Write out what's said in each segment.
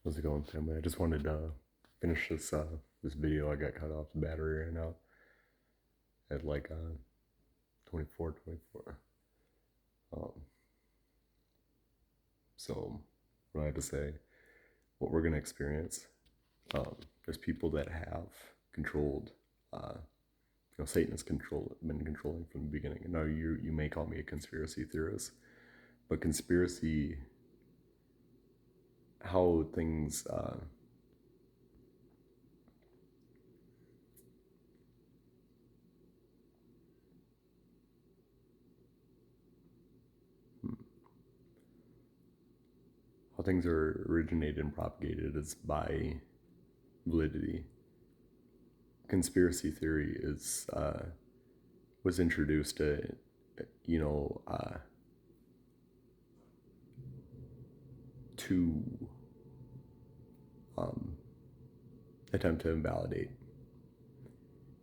How's it going, family? I just wanted to finish this video. I got cut off the battery right now at like 24. Um, so what I have to say, what we're gonna experience, there's people that have controlled, Satan has been controlling from the beginning. Now you may call me a conspiracy theorist, but conspiracy, how things how things are originated and propagated is by validity. Conspiracy theory is was introduced you know uh, to um, attempt to invalidate,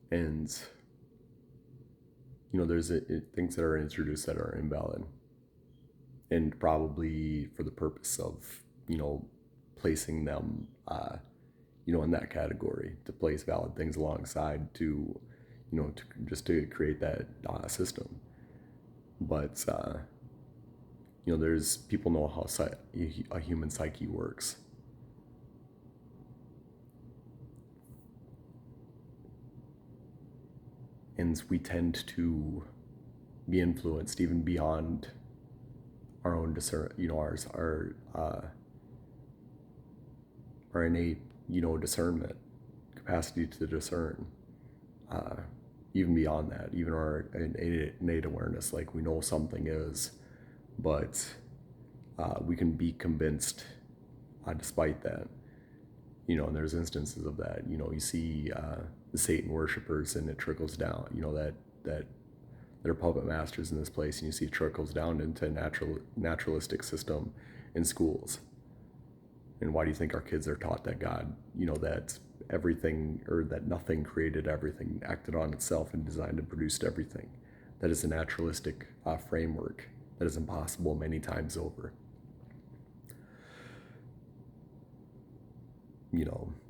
and there's things that are introduced that are invalid, and probably for the purpose of placing them in that category, to place valid things alongside, to just to create that system. But there's people know how a human psyche works, and we tend to be influenced even beyond our own our innate discernment capacity to discern, uh, even beyond that, even our innate awareness. Like, we know something is, but we can be convinced despite that. And there's instances of that. You see the Satan worshipers, and it trickles down. That they're puppet masters in this place, and you see it trickles down into naturalistic system in schools. And why do you think our kids are taught that God, that everything, or that nothing created everything, acted on itself and designed and produced everything? That is a naturalistic framework that is impossible many times over.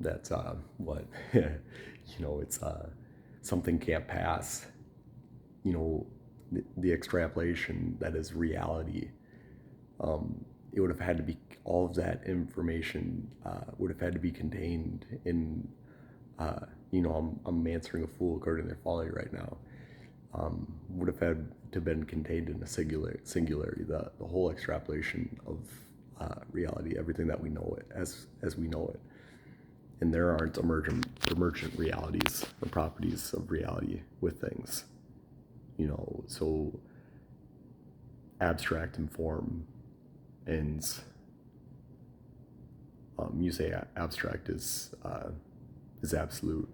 That's what it's something can't pass. The extrapolation that is reality. It would have had to be, all of that information would have had to be contained in I'm answering a fool according to their folly right now. Would have had to been contained in a singularity. The whole extrapolation of reality, everything that we know it as we know it. And there aren't emergent realities or properties of reality with things. So abstract in form, and you say abstract is absolute.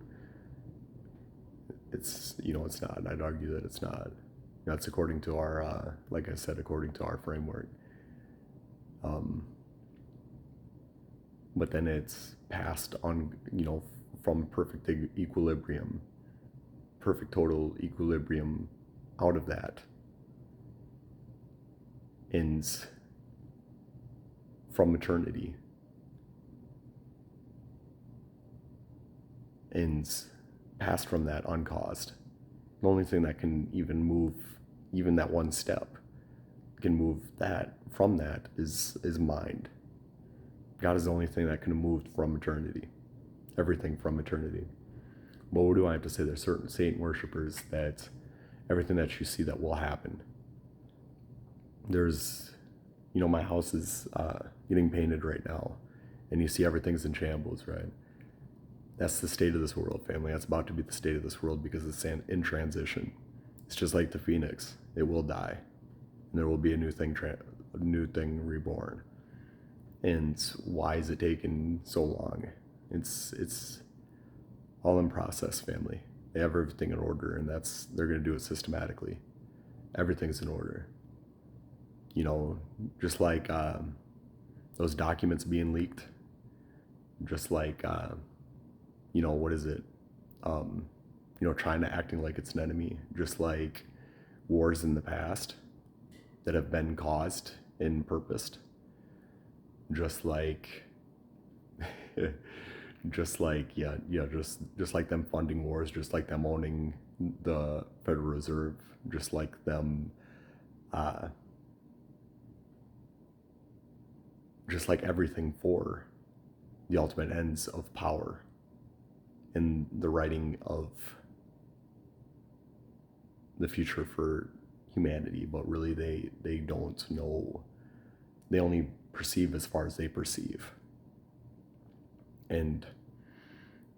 It's not. I'd argue that it's not. That's according to our, like I said, according to our framework. But then it's passed on, from perfect equilibrium, perfect total equilibrium, out of that, ends from eternity, ends passed from that uncaused. The only thing that can even move, even that one step, can move that from that is mind. God is the only thing that can have moved from eternity. Everything from eternity. But what do I have to say? There's certain Satan worshipers that everything that you see that will happen. There's, my house is getting painted right now, and you see everything's in shambles, right? That's the state of this world, family. That's about to be the state of this world, because it's in transition. It's just like the phoenix. It will die, and there will be a new thing reborn. And why is it taking so long? It's all in process, family. They have everything in order, and they're going to do it systematically. Everything's in order. Just like those documents being leaked, just like what is it? China acting like it's an enemy, just like wars in the past that have been caused and purposed, just like Just like, just like them funding wars, just like them owning the Federal Reserve, just like them, uh, just like everything for the ultimate ends of power and the writing of the future for humanity. But really, they don't know. They only perceive as far as they perceive. And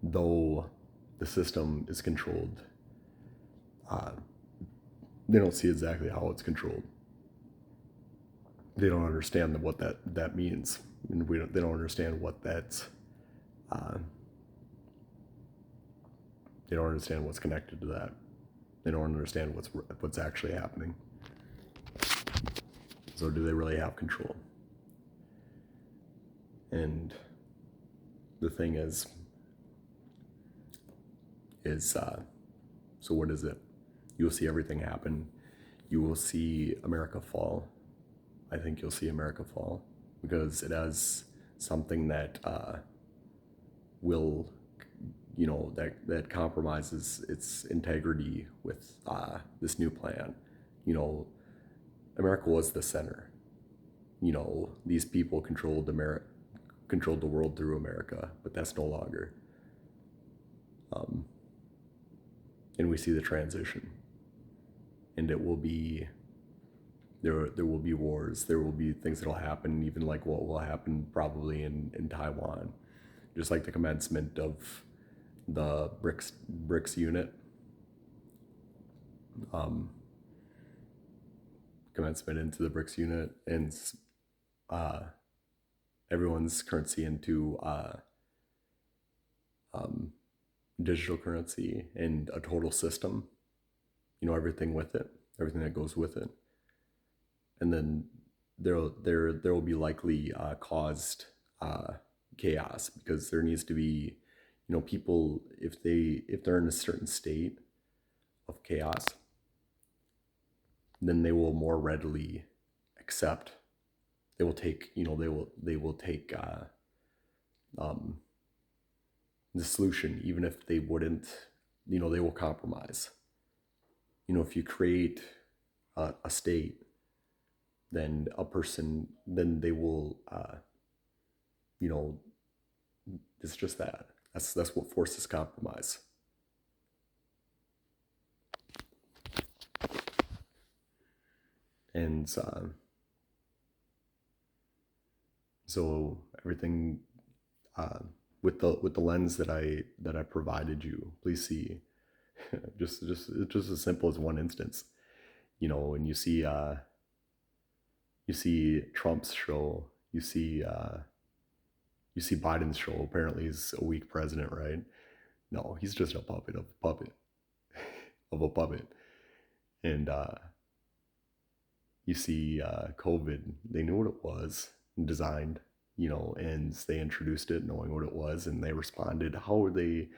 though the system is controlled, they don't see exactly how it's controlled. They don't understand what that means, and they don't understand what that's. Uh, they don't understand what's connected to that. They don't understand what's actually happening. So, do they really have control? And the thing is so what is it? You will see everything happen. You will see America fall. I think you'll see America fall because it has something that will, that compromises its integrity with this new plan. You know, America was the center. These people controlled the world through America, but that's no longer. And we see the transition, and it will be there will be wars. There will be things that will happen, even like what will happen probably in Taiwan, just like the commencement of the BRICS unit, commencement into the BRICS unit, and uh, everyone's currency into digital currency and a total system. Everything with it, everything that goes with it, and then there will be likely caused chaos because there needs to be, people if they're in a certain state of chaos, then they will more readily accept. They will take, they will take the solution, even if they wouldn't, they will compromise. If you create a state, then then they will, you know, it's just that. That's what forces compromise. And so everything, with the lens that I provided you, please see, just as simple as one instance, and you see Trump's show, you see Biden's show. Apparently, he's a weak president, right? No, he's just a puppet of a puppet of a puppet. And you see COVID. They knew what it was, designed, and they introduced it knowing what it was, and they responded. How were they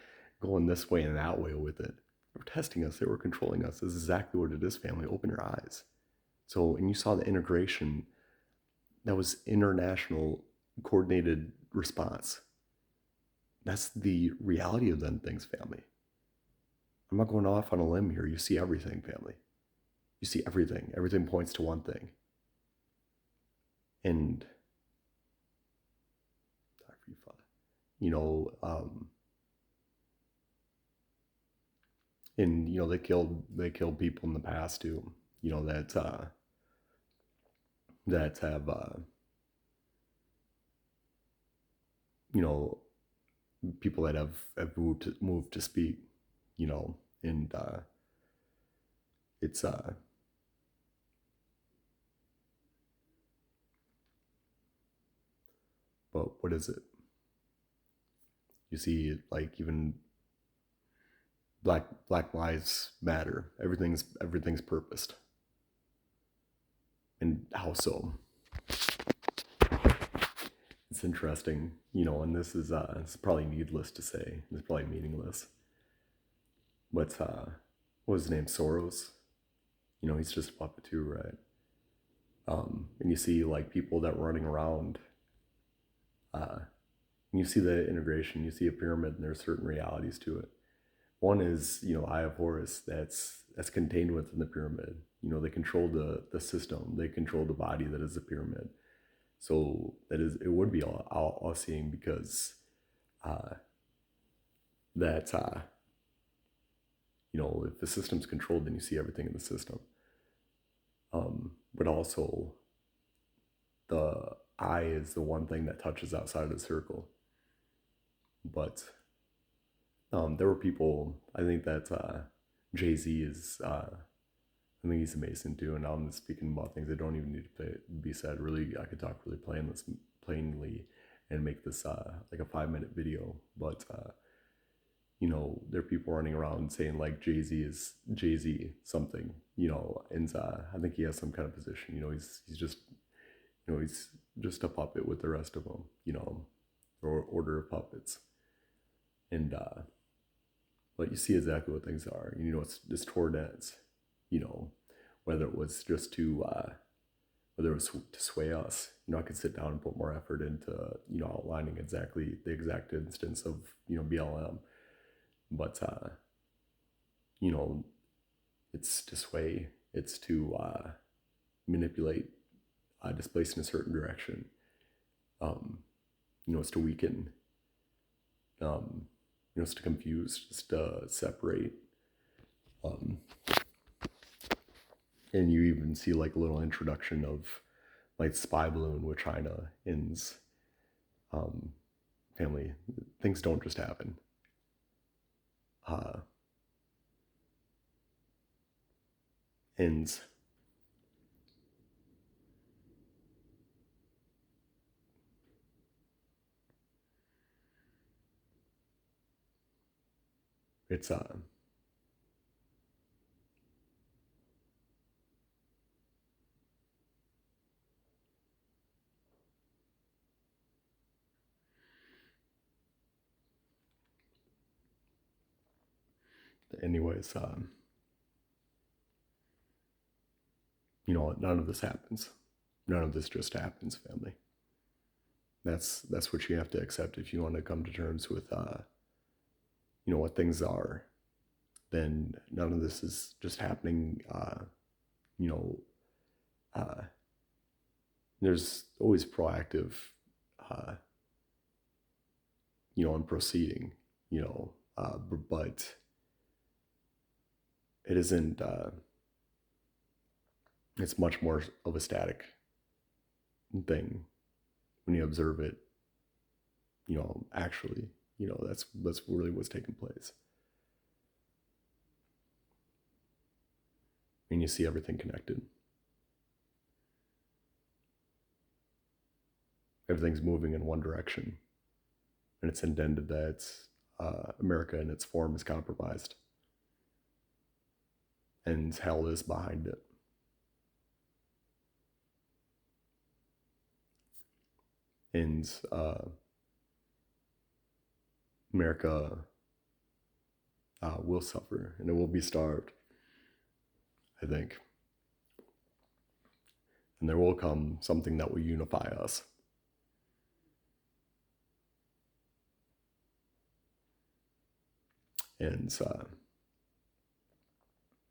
going this way and that way with it? They were testing us. They were controlling us. This is exactly what it is, family. Open your eyes. So, and you saw the integration. That was international coordinated response. That's the reality of them things, family. I'm not going off on a limb here. You see everything, family. You see everything. Everything points to one thing. And sorry for you, Father. And they killed people in the past too. That have people that have moved to speak, and it's but what is it? You see, like, even Black Lives Matter. Everything's purposed. And how so? It's interesting, and this is probably needless to say. It's probably meaningless. But what was his name? Soros. He's just a puppet too, right? And you see, like, people that were running around, You see the integration, you see a pyramid, and there's certain realities to it. One is, Eye of Horus, that's contained within the pyramid. They control the system, they control the body that is the pyramid. So it would be all seeing, because uh, that if the system's controlled, then you see everything in the system. But also, the eye is the one thing that touches outside of the circle. But there were people. I think that Jay-Z is. I think he's amazing too. And now I'm speaking about things that don't even need to be said. Really, I could talk really plainly, and make this like a 5-minute video. But there are people running around saying like Jay-Z is Jay-Z something. And I think he has some kind of position. He's just he's just a puppet with the rest of them. Or order of puppets. And but you see exactly what things are. It's toward ends. Whether it was just to whether it was to sway us. I could sit down and put more effort into outlining exactly the exact instance of BLM, but it's to sway, it's to manipulate, displace in a certain direction. It's to weaken. It's to confuse, it's to separate. And you even see like a little introduction of like spy balloon with China ends. Family, things don't just happen. Ends. It's anyways, none of this happens. None of this just happens, family. That's what you have to accept if you want to come to terms with what things are. Then none of this is just happening. You know, there's always proactive, uh, in proceeding. But it isn't. It's much more of a static thing when you observe it. Actually, that's really what's taking place, and you see everything connected. Everything's moving in one direction, and it's intended that America in its form is compromised, and hell is behind it. And America will suffer, and it will be starved, I think. And there will come something that will unify us. And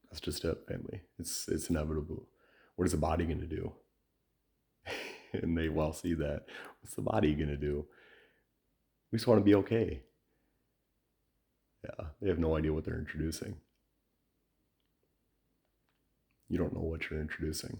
that's just it, family. It's inevitable. What is the body going to do? And they well see that. What's the body going to do? We just want to be okay. Yeah, they have no idea what they're introducing. You don't know what you're introducing.